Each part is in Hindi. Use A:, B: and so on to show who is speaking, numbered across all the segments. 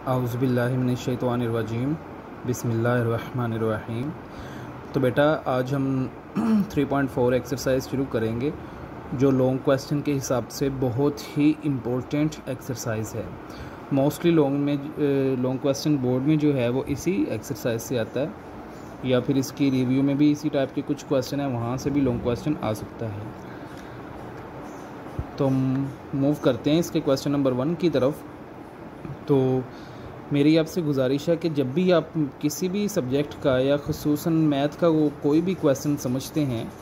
A: औज़ुबिल्लाहि मिनश्शैतानिर्रजीम बिस्मिल्लाहिर्रहमानिर्रहीम। तो बेटा आज हम 3.4 एक्सरसाइज शुरू करेंगे जो लॉन्ग क्वेश्चन के हिसाब से बहुत ही इम्पोर्टेंट एक्सरसाइज है। मोस्टली लॉन्ग क्वेश्चन बोर्ड में जो है वो इसी एक्सरसाइज से आता है या फिर इसकी रिव्यू में भी इसी टाइप के कुछ क्वेश्चन है, वहाँ से भी लॉन्ग क्वेश्चन आ सकता है। तो मूव करते हैं इसके क्वेश्चन नंबर 1 की तरफ। तो मेरी आपसे गुजारिश है कि जब भी आप किसी भी सब्जेक्ट का या ख़ुसूसन मैथ का कोई भी क्वेश्चन समझते हैं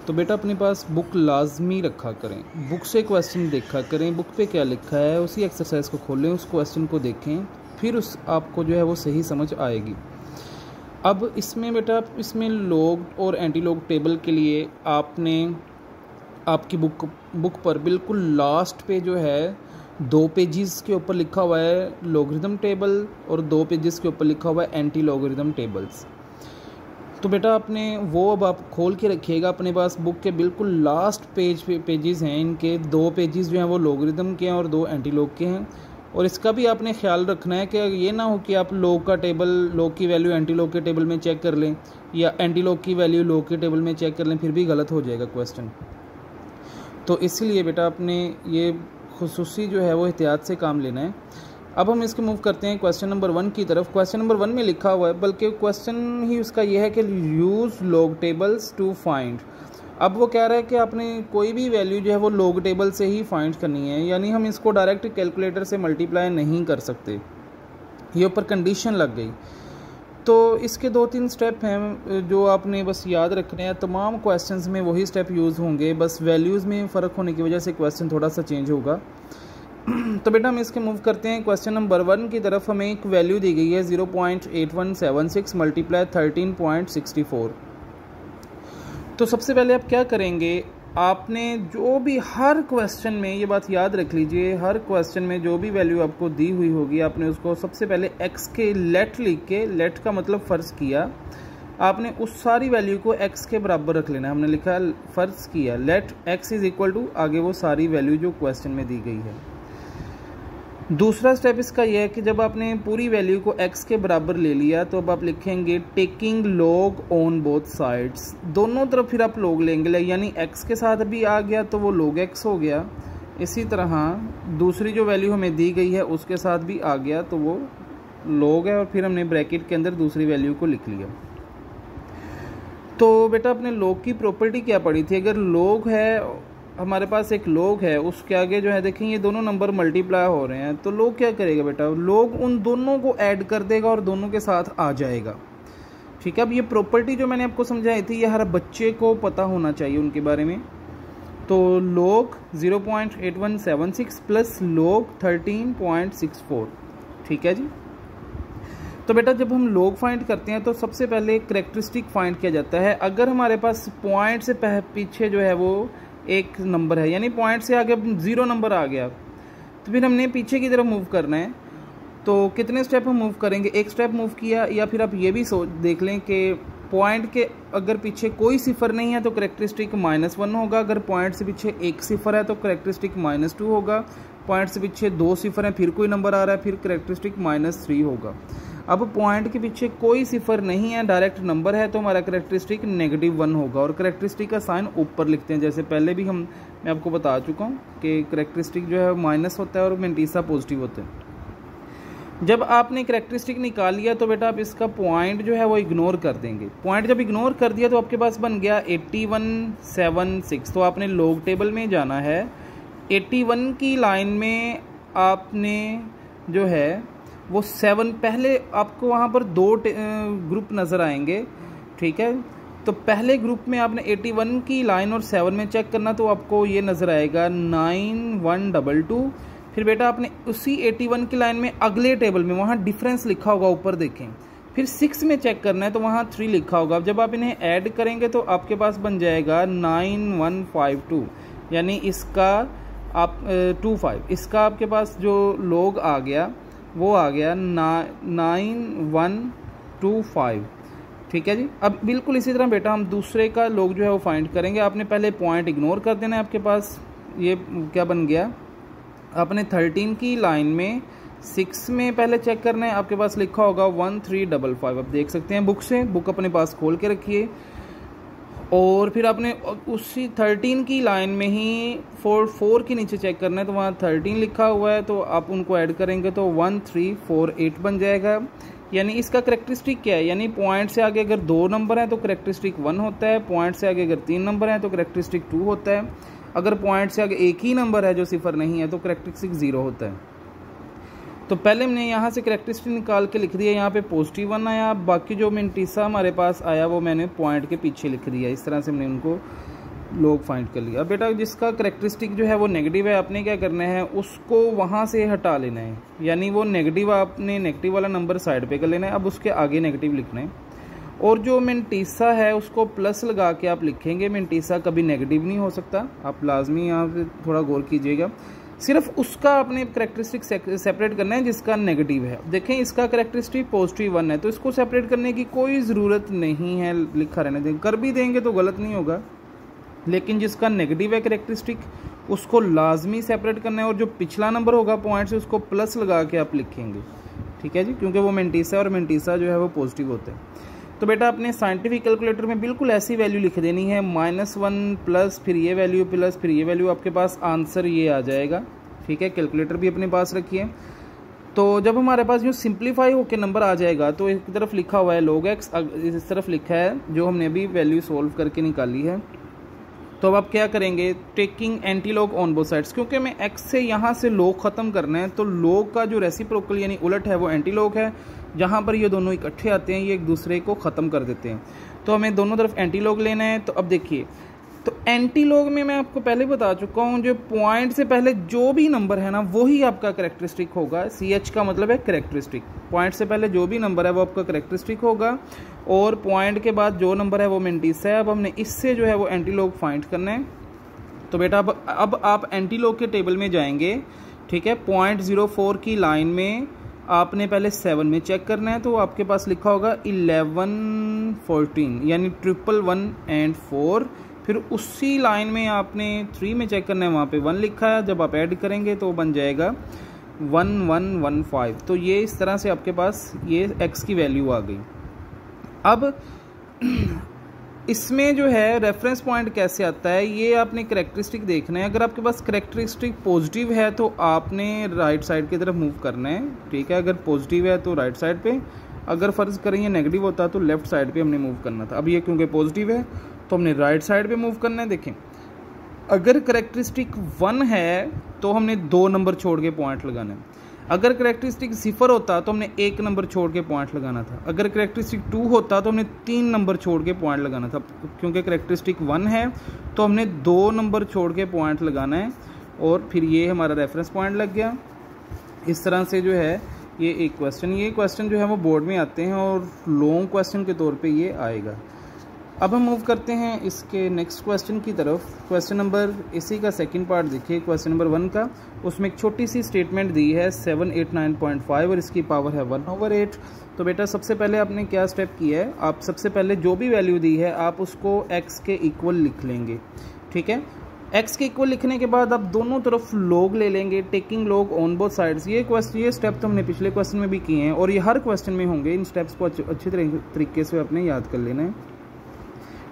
A: तो बेटा अपने पास बुक लाजमी रखा करें, बुक से क्वेश्चन देखा करें, बुक पे क्या लिखा है उसी एक्सरसाइज को खोलें, उस क्वेश्चन को देखें, फिर उस आपको जो है वो सही समझ आएगी। अब इसमें बेटा इसमें लॉग और एंटी लॉग टेबल के लिए आपने आपकी बुक पर बिल्कुल लास्ट पे जो है 2 पेजेस के ऊपर लिखा हुआ है लॉगरिथम टेबल और 2 पेजेस के ऊपर लिखा हुआ है एंटी लॉगरिथम टेबल्स। तो बेटा आपने वो अब आप खोल के रखिएगा अपने पास बुक के बिल्कुल लास्ट पेजेस हैं, इनके 2 पेजेस जो हैं वो लॉगरिथम के हैं और 2 एंटी लॉग के हैं। और इसका भी आपने ख्याल रखना है कि ये ना हो कि आप लॉग का टेबल लॉग की वैल्यू एंटी लॉग के टेबल में चेक कर लें या एंटी लॉग की वैल्यू लॉग के टेबल में चेक कर लें, फिर भी गलत हो जाएगा क्वेश्चन। तो इसलिए बेटा आपने ये खुसूसी जो है वो एहतियात से काम लेना है। अब हम इसके मूव करते हैं क्वेश्चन नंबर 1 की तरफ। क्वेश्चन नंबर 1 में लिखा हुआ है, बल्कि क्वेश्चन ही उसका यह है कि use log tables two find. अब वो कह रहा है कि आपने कोई भी वैल्यू जो है वो लॉग टेबल से ही फाइंड करनी है, यानी हम इसको डायरेक्ट कैलकुलेटर से मल्टीप्लाई नहीं कर सकते, ये ऊपर कंडीशन लग गई। तो इसके 2-3 स्टेप हैं जो आपने बस याद रखने हैं। तमाम क्वेश्चंस में वही स्टेप यूज़ होंगे, बस वैल्यूज़ में फ़र्क होने की वजह से क्वेश्चन थोड़ा सा चेंज होगा। तो बेटा हम इसके मूव करते हैं क्वेश्चन नंबर 1 की तरफ। हमें एक वैल्यू दी गई है 0.8176 मल्टीप्लाई 13.64। तो सबसे पहले आप क्या करेंगे, आपने जो भी हर क्वेश्चन में, ये बात याद रख लीजिए, हर क्वेश्चन में जो भी वैल्यू आपको दी हुई होगी आपने उसको सबसे पहले x के लेट लिख के, लेट का मतलब फ़र्ज़ किया, आपने उस सारी वैल्यू को x के बराबर रख लेना है। हमने लिखा फ़र्ज़ किया let x is equal to आगे वो सारी वैल्यू जो क्वेश्चन में दी गई है। दूसरा स्टेप इसका यह है कि जब आपने पूरी वैल्यू को x के बराबर ले लिया तो अब आप लिखेंगे taking log on both sides, दोनों तरफ फिर आप लॉग लेंगे, यानी x के साथ भी आ गया तो वो log x हो गया, इसी तरह दूसरी जो वैल्यू हमें दी गई है उसके साथ भी आ गया तो वो log है, और फिर हमने ब्रैकेट के अंदर दूसरी वैल्यू को लिख लिया। तो बेटा अपने log की प्रॉपर्टी क्या पड़ी थी, अगर log है हमारे पास एक log है, उसके आगे जो है देखें ये दोनों नंबर मल्टीप्लाई हो रहे हैं, तो log क्या करेगा बेटा, log उन दोनों को ऐड कर देगा और दोनों के साथ आ जाएगा। ठीक है, अब ये प्रॉपर्टी जो मैंने आपको समझाई थी ये हर बच्चे को पता होना चाहिए उनके बारे में। तो log 0.8176 प्लस log 13.64, ठीक है जी। तो बेटा जब हम log फाइंड करते हैं तो सबसे पहले करेक्टरिस्टिक फाइंड किया जाता है। अगर हमारे पास पॉइंट से पीछे जो है वो एक नंबर है, यानी पॉइंट से आगे 0 नंबर आ गया, तो फिर हमने पीछे की तरफ मूव करना है। तो कितने स्टेप हम मूव करेंगे, एक स्टेप मूव किया, या फिर आप ये भी देख लें कि पॉइंट के अगर पीछे कोई सिफर नहीं है तो करेक्टरिस्टिक -1 होगा, अगर पॉइंट से पीछे एक सिफर है तो करेक्टरिस्टिक -2 होगा, पॉइंट से पीछे 2 सिफर है फिर कोई नंबर आ रहा है फिर करेक्टरिस्टिक -3 होगा। अब पॉइंट के पीछे कोई सिफर नहीं है, डायरेक्ट नंबर है, तो हमारा करेक्टरिस्टिक -1 होगा, और करेक्टरिस्टिक का साइन ऊपर लिखते हैं, जैसे पहले भी मैं आपको बता चुका हूँ कि करेक्टरिस्टिक जो है माइनस होता है और मेंटीसा पॉजिटिव होता है। जब आपने करेक्टरिस्टिक निकाल लिया तो बेटा आप इसका पॉइंट जो है वो इग्नोर कर देंगे। पॉइंट जब इग्नोर कर दिया तो आपके पास बन गया 8176। तो आपने लॉग टेबल में जाना है, 81 की लाइन में आपने जो है वो 7, पहले आपको वहाँ पर 2 ग्रुप नज़र आएंगे, ठीक है। तो पहले ग्रुप में आपने 81 की लाइन और 7 में चेक करना, तो आपको ये नज़र आएगा 9122। फिर बेटा आपने उसी 81 की लाइन में अगले टेबल में वहाँ डिफरेंस लिखा होगा, ऊपर देखें, फिर 6 में चेक करना है तो वहाँ 3 लिखा होगा। जब आप इन्हें ऐड करेंगे तो आपके पास बन जाएगा 9152, यानी इसका आप 25, इसका आपके पास जो log आ गया वो आ गया 9125, ठीक है जी। अब बिल्कुल इसी तरह बेटा हम दूसरे का log जो है वो फाइंड करेंगे। आपने पहले पॉइंट इग्नोर कर देना है, आपके पास ये क्या बन गया, आपने 13 की लाइन में 6 में पहले चेक करना है, आपके पास लिखा होगा 1355। आप देख सकते हैं बुक से, बुक अपने पास खोल के रखिए और फिर आपने उसी 13 की लाइन में ही 4 के नीचे चेक करना है, तो वहाँ 13 लिखा हुआ है, तो आप उनको ऐड करेंगे तो 1348 बन जाएगा। यानी इसका करेक्टरिस्टिक क्या है, यानी पॉइंट से आगे अगर 2 नंबर हैं तो करेक्टरिस्टिक 1 होता है, पॉइंट से आगे अगर 3 नंबर हैं तो करेक्टरिस्टिक 2 होता है, अगर पॉइंट से आगे एक ही नंबर है जो 0 नहीं है तो करेक्टरिस्टिक 0 होता है। तो पहले हमने यहाँ से करेक्टरिस्टिक निकाल के लिख दिया, यहाँ पे +1 आया, बाकी जो मिंटीसा हमारे पास आया वो मैंने पॉइंट के पीछे लिख दिया। इस तरह से हमने उनको लोग फाइंड कर लिया। अब बेटा जिसका करेक्टरिस्टिक जो है वो नेगेटिव है, आपने क्या करना है उसको वहाँ से हटा लेना है, यानी वो नेगेटिव आपने नेगेटिव वाला नंबर साइड पे कर लेना है, अब उसके आगे नेगेटिव लिखना है। और जो मिंटीसा है उसको प्लस लगा के आप लिखेंगे, मिंटीसा कभी नेगेटिव नहीं हो सकता, आप लाजमी यहाँ पे थोड़ा गौर कीजिएगा। सिर्फ उसका आपने करेक्टरिस्टिक सेपरेट करना है जिसका नेगेटिव है। देखें इसका करेक्टरिस्टिक +1 है तो इसको सेपरेट करने की कोई ज़रूरत नहीं है, लिखा रहने दें, कर भी देंगे तो गलत नहीं होगा, लेकिन जिसका नेगेटिव है करेक्टरिस्टिक उसको लाजमी सेपरेट करना है और जो पिछला नंबर होगा पॉइंट से उसको प्लस लगा के आप लिखेंगे, ठीक है जी, क्योंकि वो मिंटीसा और मिंटीसा जो है वो पॉजिटिव होता है। तो बेटा अपने साइंटिफिक कैलकुलेटर में बिल्कुल ऐसी वैल्यू लिख देनी है, -1 प्लस फिर ये वैल्यू प्लस फिर ये वैल्यू, आपके पास आंसर ये आ जाएगा, ठीक है। कैलकुलेटर भी अपने पास रखिए। तो जब हमारे पास यूँ सिंप्लीफाई होकर नंबर आ जाएगा तो एक तरफ लिखा हुआ है log x, इस तरफ लिखा है जो हमने अभी वैल्यू सोल्व करके निकाली है। तो अब आप क्या करेंगे, taking anti log on both sides, क्योंकि हमें x से यहाँ से log ख़त्म करना है तो log का जो रेसिप्रोकल यानी उलट है वो एंटी लॉग है, जहाँ पर ये दोनों इकट्ठे आते हैं ये एक दूसरे को ख़त्म कर देते हैं, तो हमें दोनों तरफ एंटी लॉग लेना है। तो अब देखिए, तो एंटी लॉग में मैं आपको पहले बता चुका हूँ जो पॉइंट से पहले जो भी नंबर है ना वही आपका करेक्टरिस्टिक होगा। CH का मतलब है करेक्टरिस्टिक, पॉइंट से पहले जो भी नंबर है वो आपका करेक्टरिस्टिक होगा और पॉइंट के बाद जो नंबर है वो मिंटीसा है। अब हमने इससे जो है वो एंटी लॉग फाइंड करना है। तो बेटा अब आप एंटी लॉग के टेबल में जाएंगे, ठीक है। 0.04 की लाइन में आपने पहले 7 में चेक करना है, तो आपके पास लिखा होगा 11 14 यानी 111 एंड 4। फिर उसी लाइन में आपने 3 में चेक करना है, वहाँ पे 1 लिखा है, जब आप ऐड करेंगे तो बन जाएगा 1115। तो ये इस तरह से आपके पास ये x की वैल्यू आ गई। अब इसमें जो है रेफरेंस पॉइंट कैसे आता है ये आपने करेक्टरिस्टिक देखना है। अगर आपके पास करेक्टरिस्टिक पॉजिटिव है तो आपने राइट साइड की तरफ मूव करना है, ठीक है। अगर पॉजिटिव है तो राइट साइड पे, अगर फ़र्ज़ करें ये नेगेटिव होता तो लेफ्ट साइड पे हमने मूव करना था। अब ये क्योंकि पॉजिटिव है तो हमने राइट साइड पे मूव करना है। देखें अगर करेक्टरिस्टिक 1 है तो हमने 2 नंबर छोड़ के पॉइंट लगाना है, अगर करेक्टरिस्टिक 0 होता तो हमने 1 नंबर छोड़ के पॉइंट लगाना था, अगर करेक्टरिस्टिक 2 होता तो हमने 3 नंबर छोड़ के पॉइंट लगाना था। क्योंकि करेक्टरिस्टिक 1 है तो हमने 2 नंबर छोड़ के पॉइंट लगाना है और फिर ये हमारा रेफरेंस पॉइंट लग गया। इस तरह से जो है ये क्वेश्चन जो है वो बोर्ड में आते हैं और लॉन्ग क्वेश्चन के तौर पे ये आएगा। अब हम मूव करते हैं इसके नेक्स्ट क्वेश्चन की तरफ। क्वेश्चन नंबर इसी का सेकंड पार्ट देखिए, क्वेश्चन नंबर 1 का। उसमें एक छोटी सी स्टेटमेंट दी है 789.5 और इसकी पावर है 1/8। तो बेटा सबसे पहले आपने क्या स्टेप किया है, आप सबसे पहले जो भी वैल्यू दी है आप उसको x के इक्वल लिख लेंगे, ठीक है। x के इक्वल लिखने के बाद आप दोनों तरफ log ले लेंगे, taking log on both sides. ये स्टेप तो हमने पिछले क्वेश्चन में भी किए हैं और ये हर क्वेश्चन में होंगे। इन स्टेप्स को अच्छी तरीके से अपने याद कर लेना है।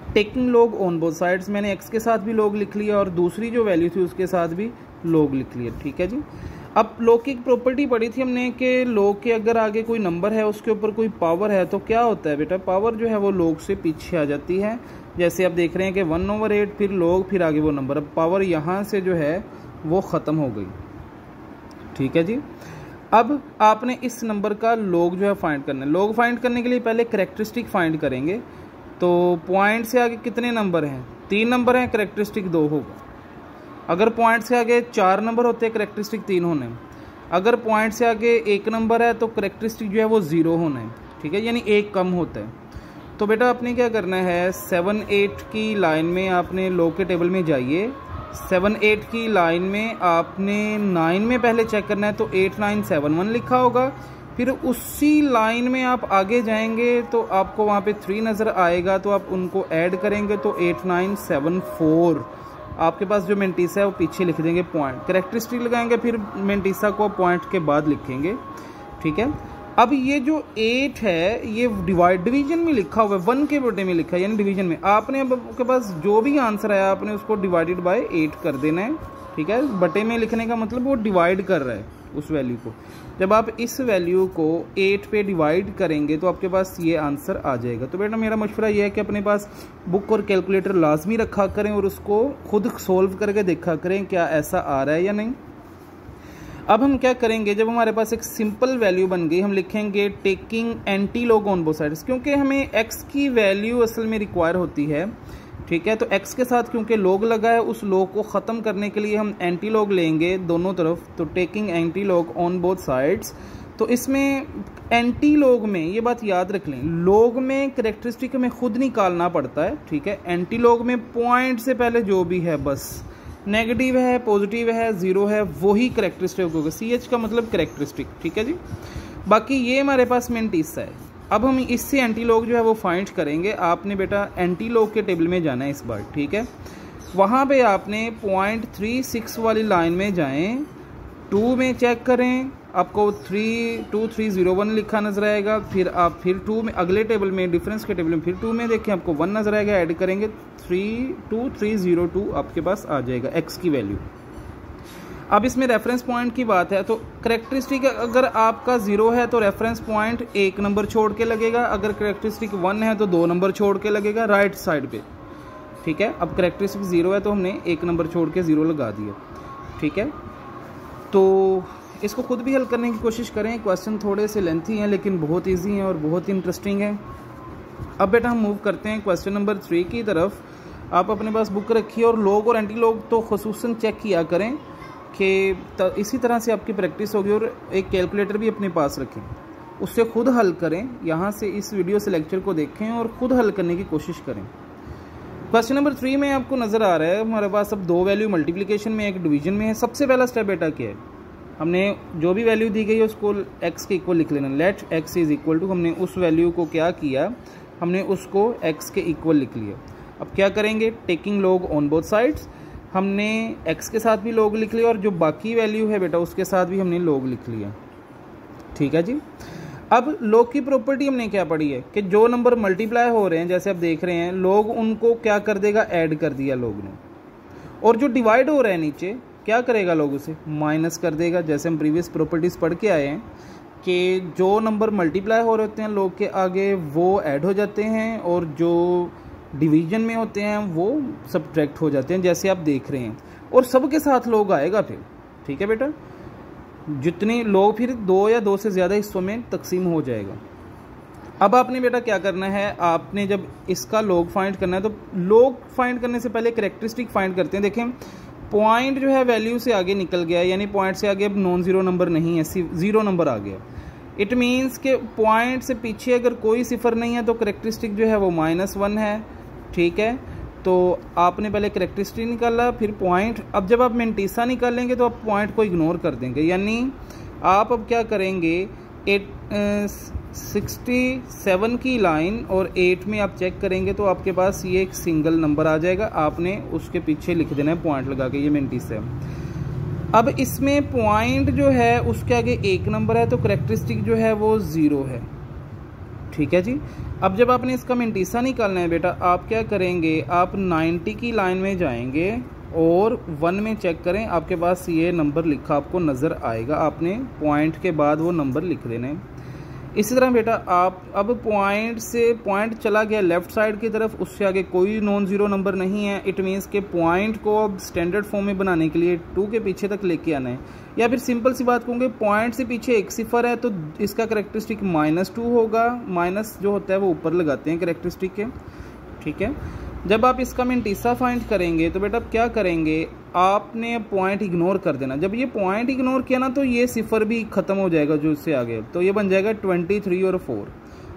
A: Taking log on both sides, मैंने x के साथ भी log लिख लिया और दूसरी जो वैल्यू थी उसके साथ भी log लिख लिया, ठीक है जी। अब log की प्रॉपर्टी पढ़ी थी हमने कि log के अगर आगे कोई नंबर है उसके ऊपर कोई पावर है तो क्या होता है बेटा, पावर जो है वो log से पीछे आ जाती है। जैसे आप देख रहे हैं कि 1/8 फिर log फिर आगे वो नंबर, अब पावर यहाँ से जो है वो ख़त्म हो गई, ठीक है जी। अब आपने इस नंबर का log जो है फाइंड करना है। log फाइंड करने के लिए पहले करेक्टरिस्टिक फाइंड करेंगे। तो पॉइंट से आगे कितने नंबर हैं, 3 नंबर हैं, करेक्टरिस्टिक 2 होगा। अगर पॉइंट से आगे 4 नंबर होते हैं करेक्टरिस्टिक 3 होने। अगर पॉइंट से आगे 1 नंबर है तो करेक्टरिस्टिक जो है वो 0 होना है, ठीक है, यानी 1 कम होता है। तो बेटा आपने क्या करना है, 7-8 की लाइन में आपने log के टेबल में जाइए। 7-8 की लाइन में आपने 9 में पहले चेक करना है, तो 8971 लिखा होगा। फिर उसी लाइन में आप आगे जाएंगे तो आपको वहाँ पे 3 नज़र आएगा, तो आप उनको ऐड करेंगे तो 8974 आपके पास जो मेंटिसा है वो पीछे लिख देंगे पॉइंट, कैरेक्टरिस्टिक लगाएंगे, फिर मेंटिसा को पॉइंट के बाद लिखेंगे। ठीक है, अब ये जो 8 है ये डिवीजन में लिखा हुआ है, 1 के बटे में लिखा है, यानी डिवीजन में। आपने अब आपके पास जो भी आंसर आया आपने उसको डिवाइडेड बाय 8 कर देना है। ठीक है, बटे में लिखने का मतलब वो डिवाइड कर रहा है उस वैल्यू को। जब आप इस वैल्यू को 8 पे डिवाइड करेंगे तो आपके पास ये आंसर आ जाएगा। तो बेटा मेरा मशवरा ये है कि अपने पास बुक और कैलकुलेटर लाजमी रखा करें और उसको खुद सोल्व करके देखा करें क्या ऐसा आ रहा है या नहीं। अब हम क्या करेंगे, जब हमारे पास एक सिंपल वैल्यू बन गई, हम लिखेंगे taking anti log on both sides, क्योंकि हमें x की वैल्यू असल में रिक्वायर होती है। ठीक है, तो x के साथ क्योंकि लॉग लगा है, उस लॉग को ख़त्म करने के लिए हम एंटी लॉग लेंगे दोनों तरफ। तो taking anti log on both sides, तो इसमें एंटी लॉग में ये बात याद रख लें, लॉग में कैरेक्टरिस्टिक हमें खुद निकालना पड़ता है। ठीक है, एंटी लॉग में पॉइंट से पहले जो भी है, बस नेगेटिव है, पॉजिटिव है, ज़ीरो है, वही कैरेक्टरिस्टिक होगा। CH का मतलब कैरेक्टरिस्टिक। ठीक है जी, बाकी ये हमारे पास मेंटिसा है। अब हम इससे एंटी लॉग जो है वो फाइंड करेंगे। आपने बेटा एंटी लॉग के टेबल में जाना है इस बार। ठीक है, वहाँ पे आपने 0.36 वाली लाइन में जाएं, 2 में चेक करें, आपको 32301 लिखा नजर आएगा। फिर आप फिर 2 में अगले टेबल में डिफरेंस के टेबल में फिर 2 में देखें, आपको 1 नजर आएगा, ऐड करेंगे 32302 आपके पास आ जाएगा x की वैल्यू। अब इसमें रेफरेंस पॉइंट की बात है, तो कैरेक्टरिस्टिक अगर आपका 0 है तो रेफरेंस पॉइंट 1 नंबर छोड़ के लगेगा, अगर कैरेक्टरिस्टिक 1 है तो 2 नंबर छोड़ के लगेगा राइट साइड पे। ठीक है, अब कैरेक्टरिस्टिक 0 है तो हमने 1 नंबर छोड़ के 0 लगा दिया। ठीक है, तो इसको खुद भी हल करने की कोशिश करें। क्वेश्चन थोड़े से लेंथी हैं लेकिन बहुत इजी हैं और बहुत इंटरेस्टिंग है। अब बेटा हम मूव करते हैं क्वेश्चन नंबर 3 की तरफ। आप अपने पास बुक रखिए और लॉग और एंटी लॉग तो खुसूसन चेक किया करें कि इसी तरह से आपकी प्रैक्टिस होगी। और एक कैलकुलेटर भी अपने पास रखें, उससे खुद हल करें। यहाँ से इस वीडियो से लेक्चर को देखें और ख़ुद हल करने की कोशिश करें। क्वेश्चन नंबर 3 में आपको नज़र आ रहा है हमारे पास अब 2 वैल्यू मल्टीप्लिकेशन में, एक डिवीजन में है। सबसे पहला स्टेप बेटा क्या है, हमने जो भी वैल्यू दी गई है उसको x के इक्वल लिख लेना। Let x is equal to, हमने उस वैल्यू को क्या किया, हमने उसको x के इक्वल लिख लिया। अब क्या करेंगे, taking log on both sides, हमने x के साथ भी लॉग लिख लिया और जो बाकी वैल्यू है बेटा उसके साथ भी हमने लॉग लिख लिया। ठीक है जी, अब लॉग की प्रॉपर्टी हमने क्या पढ़ी है कि जो नंबर मल्टीप्लाई हो रहे हैं, जैसे आप देख रहे हैं, लॉग उनको क्या कर देगा, ऐड कर दिया लॉग ने। और जो डिवाइड हो रहा है नीचे, क्या करेगा लॉग उसे माइनस कर देगा। जैसे हम प्रीवियस प्रॉपर्टीज़ पढ़ के आए हैं कि जो नंबर मल्टीप्लाई हो रहे होते हैं लॉग के आगे वो ऐड हो जाते हैं और जो डिवीजन में होते हैं वो सब्ट्रैक्ट हो जाते हैं, जैसे आप देख रहे हैं। और सबके साथ लॉग आएगा फिर। ठीक है बेटा, जितने लॉग फिर 2 या 2 से ज़्यादा हिस्सों में तकसीम हो जाएगा। अब आपने बेटा क्या करना है, आपने जब इसका लॉग फाइंड करना है तो लॉग फाइंड करने से पहले कैरेक्टरिस्टिक फाइंड करते हैं। देखें पॉइंट जो है वैल्यू से आगे निकल गया है, यानी पॉइंट से आगे अब नॉन ज़ीरो नंबर नहीं है, 0 नंबर आ गया। इट मीन्स के पॉइंट से पीछे अगर कोई सिफर नहीं है तो कैरेक्टरिस्टिक जो है वो -1 है। ठीक है, तो आपने पहले कैरेक्टरिस्टिक निकाला फिर पॉइंट। अब जब आप मेंटिसा निकालेंगे तो आप पॉइंट को इग्नोर कर देंगे, यानी आप अब क्या करेंगे, 67 की लाइन और 8 में आप चेक करेंगे तो आपके पास ये एक सिंगल नंबर आ जाएगा, आपने उसके पीछे लिख देना है पॉइंट लगा के, ये मेंटिसा है। अब इसमें पॉइंट जो है उसके आगे 1 नंबर है तो कैरेक्टरिस्टिक जो है वो 0 है। ठीक है जी, अब जब आपने इसका मेंटिसा निकालना है बेटा, आप क्या करेंगे, आप 90 की लाइन में जाएंगे और 1 में चेक करें, आपके पास ये नंबर लिखा आपको नज़र आएगा। आपने पॉइंट के बाद वो नंबर लिख देना है। इसी तरह बेटा आप अब पॉइंट से पॉइंट चला गया लेफ़्ट साइड की तरफ, उससे आगे कोई नॉन ज़ीरो नंबर नहीं है। इट मीन्स के पॉइंट को अब स्टैंडर्ड फॉर्म में बनाने के लिए 2 के पीछे तक लेके आना है। या फिर सिंपल सी बात कहूँगे, पॉइंट से पीछे एक सिफर है तो इसका कैरेक्टरिस्टिक -2 होगा। माइनस जो होता है वो ऊपर लगाते हैं कैरेक्टरिस्टिक के। ठीक है, जब आप इसका मेंटिसा फाइंड करेंगे तो बेटा क्या करेंगे, आपने पॉइंट इग्नोर कर देना। जब ये पॉइंट इग्नोर किया ना तो ये सिफर भी ख़त्म हो जाएगा जो इससे आगे, तो ये बन जाएगा 23 और 4।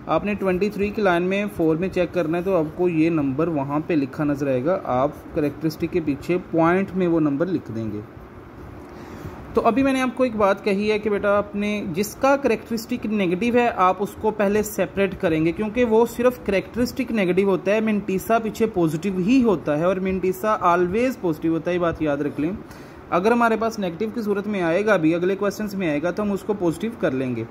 A: आपने 23 की लाइन में 4 में चेक करना है तो आपको ये नंबर वहाँ पे लिखा नजर आएगा। आप कैरेक्टरिस्टिक के पीछे पॉइंट में वो नंबर लिख देंगे। तो अभी मैंने आपको एक बात कही है कि बेटा आपने जिसका करेक्टरिस्टिक नेगेटिव है आप उसको पहले सेपरेट करेंगे, क्योंकि वो सिर्फ करेक्टरिस्टिक नेगेटिव होता है, मिंटीसा पीछे पॉजिटिव ही होता है और मिंटीसा ऑलवेज पॉजिटिव होता है, ये बात याद रख लें। अगर हमारे पास नेगेटिव की सूरत में आएगा भी, अगले क्वेश्चंस में आएगा, तो हम उसको पॉजिटिव कर लेंगे।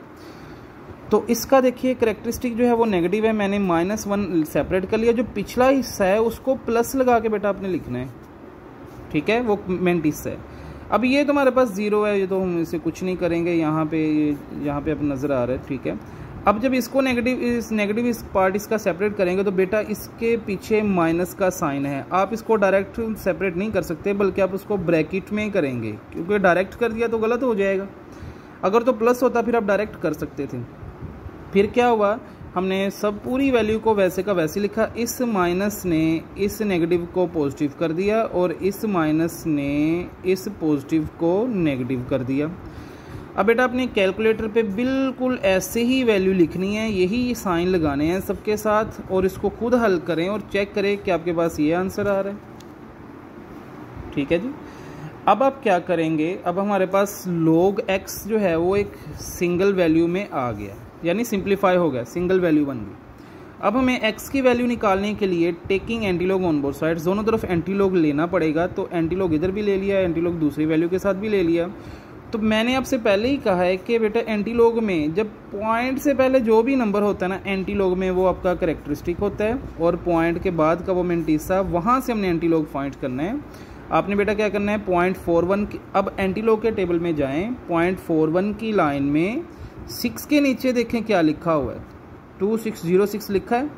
A: तो इसका देखिए करेक्टरिस्टिक जो है वो नेगेटिव है, मैंने -1 सेपरेट कर लिया। जो पिछला हिस्सा है उसको प्लस लगा के बेटा आपने लिखना है, ठीक है, वो मिंटीसा है। अब ये तो हमारे पास 0 है, ये तो हम इसे कुछ नहीं करेंगे, यहाँ पे अब नज़र आ रहा है, ठीक है। अब जब इसको नेगेटिव इस पार्ट इसका सेपरेट करेंगे तो बेटा इसके पीछे माइनस का साइन है, आप इसको डायरेक्ट सेपरेट नहीं कर सकते, बल्कि आप उसको ब्रैकेट में करेंगे, क्योंकि डायरेक्ट कर दिया तो गलत हो जाएगा। अगर तो प्लस होता फिर आप डायरेक्ट कर सकते थे। फिर क्या हुआ, हमने सब पूरी वैल्यू को वैसे का वैसे लिखा, इस माइनस ने इस नेगेटिव को पॉजिटिव कर दिया और इस माइनस ने इस पॉजिटिव को नेगेटिव कर दिया। अब बेटा अपने कैलकुलेटर पे बिल्कुल ऐसे ही वैल्यू लिखनी है, यही साइन लगाने हैं सबके साथ, और इसको खुद हल करें और चेक करें कि आपके पास ये आंसर आ रहा है, ठीक है जी। अब आप क्या करेंगे, अब हमारे पास log x जो है वो एक सिंगल वैल्यू में आ गया, यानी सिंप्लीफाई हो गया, सिंगल वैल्यू बन गई। अब हमें x की वैल्यू निकालने के लिए taking antilog on both sides, दोनों तरफ एंटीलॉग लेना पड़ेगा। तो एंटीलॉग इधर भी ले लिया, एंटीलॉग दूसरी वैल्यू के साथ भी ले लिया। तो मैंने आपसे पहले ही कहा है कि बेटा एंटीलॉग में जब पॉइंट से पहले जो भी नंबर होता है ना एंटीलॉग में, वो आपका करेक्टरिस्टिक होता है, और पॉइंट के बाद का वो मिंटीसा, वहाँ से हमने एंटीलॉग फाइंड करना है। आपने बेटा क्या करना है, 0.41 की, अब एंटीलॉग के टेबल में जाएं, 0.41 की लाइन में 6 के नीचे देखें क्या लिखा हुआ है, 2606 लिखा है।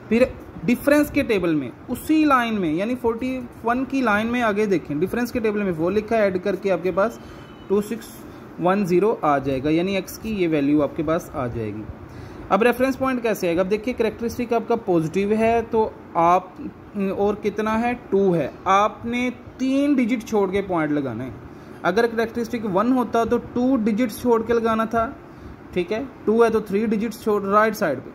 A: फिर डिफरेंस के टेबल में उसी लाइन में यानी 41 की लाइन में आगे देखें, डिफरेंस के टेबल में वो लिखा है, ऐड करके आपके पास 2610 आ जाएगा, यानी x की ये वैल्यू आपके पास आ जाएगी। अब रेफरेंस पॉइंट कैसे आएगा, अब देखिए करेक्टरिस्टिक आपका पॉजिटिव है तो आप, और कितना है 2 है, आपने 3 डिजिट छोड़ के पॉइंट लगाना है। अगर करेक्टरिस्टिक 1 होता तो 2 डिजिट्स छोड़ के लगाना था, ठीक है, 2 है तो 3 डिजिट्स छोड़ राइट साइड पे,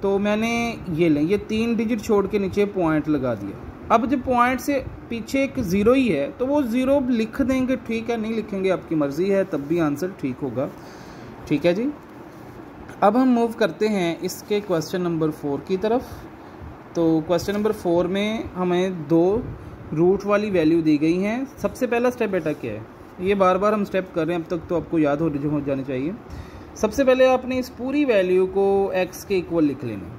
A: तो मैंने ये 3 डिजिट छोड़ के नीचे पॉइंट लगा दिया। अब जब पॉइंट से पीछे एक 0 ही है तो वो 0 लिख देंगे, ठीक है, नहीं लिखेंगे आपकी मर्जी है, तब भी आंसर ठीक होगा, ठीक है जी। अब हम मूव करते हैं इसके क्वेश्चन नंबर 4 की तरफ। तो क्वेश्चन नंबर 4 में हमें 2 रूट वाली वैल्यू दी गई हैं। सबसे पहला स्टेप बेटा क्या है, ये बार बार हम स्टेप कर रहे हैं, अब तक तो आपको याद हो जानी चाहिए। सबसे पहले आपने इस पूरी वैल्यू को x के इक्वल लिख लेना,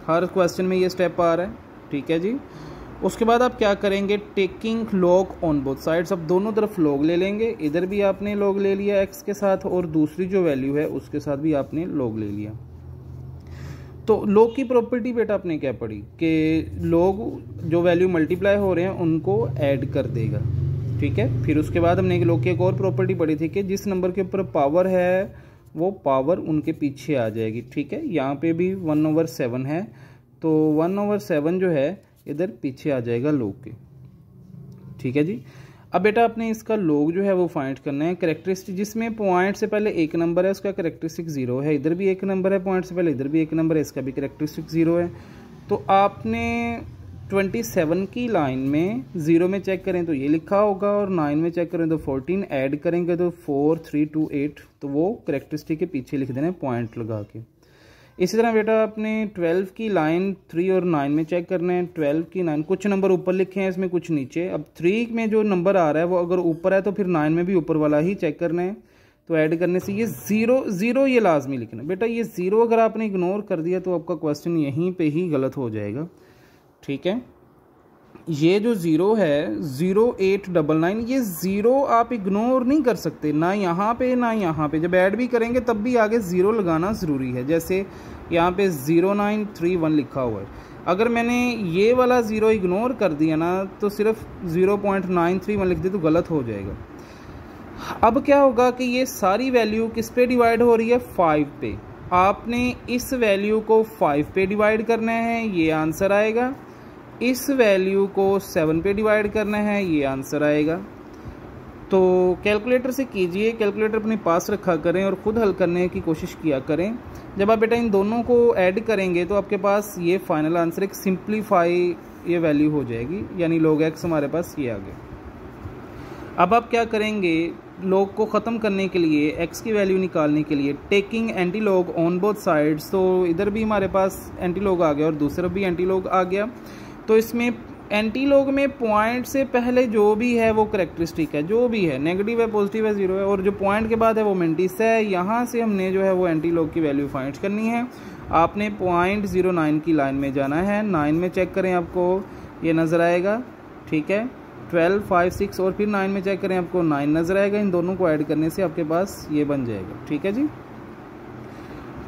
A: हर क्वेश्चन में ये स्टेप आ रहा है, ठीक है जी। उसके बाद आप क्या करेंगे, taking log on both sides, अब दोनों तरफ log ले लेंगे, इधर भी आपने log ले लिया x के साथ, और दूसरी जो वैल्यू है उसके साथ भी आपने log ले लिया। तो log की प्रॉपर्टी बेटा आपने क्या पढ़ी कि log जो वैल्यू मल्टीप्लाई हो रहे हैं उनको ऐड कर देगा, ठीक है। फिर उसके बाद हमने log की एक और प्रॉपर्टी पढ़ी थी कि जिस नंबर के ऊपर पावर है वो पावर उनके पीछे आ जाएगी, ठीक है। यहाँ पे भी 1/7 है, तो 1/7 जो है इधर पीछे आ जाएगा log के, ठीक है जी। अब बेटा आपने इसका log जो है वो फाइंड करना है। करेक्टरिस्टिक जिसमें पॉइंट से पहले एक नंबर है उसका करेक्टरिस्टिक 0 है, इधर भी एक नंबर है पॉइंट से पहले, इधर भी एक नंबर है, इसका भी करेक्टरिस्टिक 0 है। तो आपने 27 की लाइन में 0 में चेक करें तो ये लिखा होगा, और 9 में चेक करें तो 14, ऐड करेंगे तो 4 3 2 8, तो वो करेक्टरिस्टिक के पीछे लिख देना है पॉइंट लगा के। इसी तरह बेटा आपने 12 की लाइन 3 और 9 में चेक करना है। 12 की 9, कुछ नंबर ऊपर लिखे हैं इसमें, कुछ नीचे। अब 3 में जो नंबर आ रहा है वो अगर ऊपर है तो फिर 9 में भी ऊपर वाला ही चेक करना है। तो ऐड करने से ये 0 ये लाजमी लिखना बेटा, ये 0 अगर आपने इग्नोर कर दिया तो आपका क्वेश्चन यहीं पे ही गलत हो जाएगा, ठीक है। ये जो 0 है 0899, ये 0 आप इग्नोर नहीं कर सकते, ना यहाँ पे ना यहाँ पे। जब ऐड भी करेंगे तब भी आगे 0 लगाना ज़रूरी है। जैसे यहाँ पे 0931 लिखा हुआ है, अगर मैंने ये वाला 0 इग्नोर कर दिया ना तो सिर्फ 0.931 लिख दे तो गलत हो जाएगा। अब क्या होगा कि ये सारी वैल्यू किस पे डिवाइड हो रही है, 5 पे। आपने इस वैल्यू को 5 पे डिवाइड करना है, ये आंसर आएगा। इस वैल्यू को 7 पे डिवाइड करना है, ये आंसर आएगा। तो कैलकुलेटर से कीजिए, कैलकुलेटर अपने पास रखा करें और ख़ुद हल करने की कोशिश किया करें। जब आप बेटा इन दोनों को ऐड करेंगे तो आपके पास ये फाइनल आंसर एक सिंप्लीफाई ये वैल्यू हो जाएगी, यानी log x हमारे पास ये आ गया। अब आप क्या करेंगे, लॉग को ख़त्म करने के लिए, एक्स की वैल्यू निकालने के लिए, taking anti log on both sides, तो इधर भी हमारे पास एंटी लॉग आ गया और दूसरा भी एंटी लॉग आ गया। तो इसमें एंटी लॉग में पॉइंट से पहले जो भी है वो करेक्टरिस्टिक है, जो भी है नेगेटिव है, पॉजिटिव है, जीरो है, और जो पॉइंट के बाद है वो मिंटिस है। यहाँ से हमने जो है वो एंटी लॉग की वैल्यू फाइंड करनी है। आपने 0.09 की लाइन में जाना है, 9 में चेक करें आपको ये नज़र आएगा, ठीक है, 12, 5, 6 और फिर 9 में चेक करें आपको 9 नज़र आएगा। इन दोनों को ऐड करने से आपके पास ये बन जाएगा, ठीक है जी।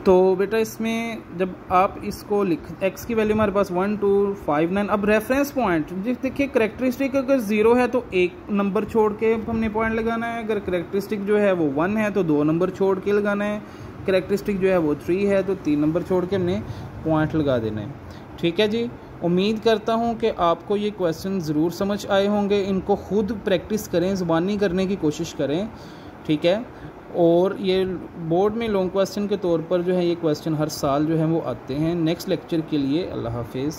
A: तो बेटा इसमें जब आप इसको लिख, एक्स की वैल्यू हमारे पास 1, 2, 5, 9। अब रेफरेंस पॉइंट देखिए, करेक्टरिस्टिक अगर 0 है तो एक नंबर छोड़ के हमने पॉइंट लगाना है, अगर करेक्टरिस्टिक जो है वो 1 है तो 2 नंबर छोड़ के लगाना है, करेक्टरिस्टिक जो है वो 3 है तो 3 नंबर छोड़ के हमने पॉइंट लगा देना है, ठीक है जी। उम्मीद करता हूँ कि आपको ये क्वेश्चन ज़रूर समझ आए होंगे। इनको खुद प्रैक्टिस करें, ज़ुबानी करने की कोशिश करें, ठीक है। और ये बोर्ड में लॉन्ग क्वेश्चन के तौर पर जो है ये क्वेश्चन हर साल जो है वो आते हैं। नेक्स्ट लेक्चर के लिए अल्लाह हाफिज़।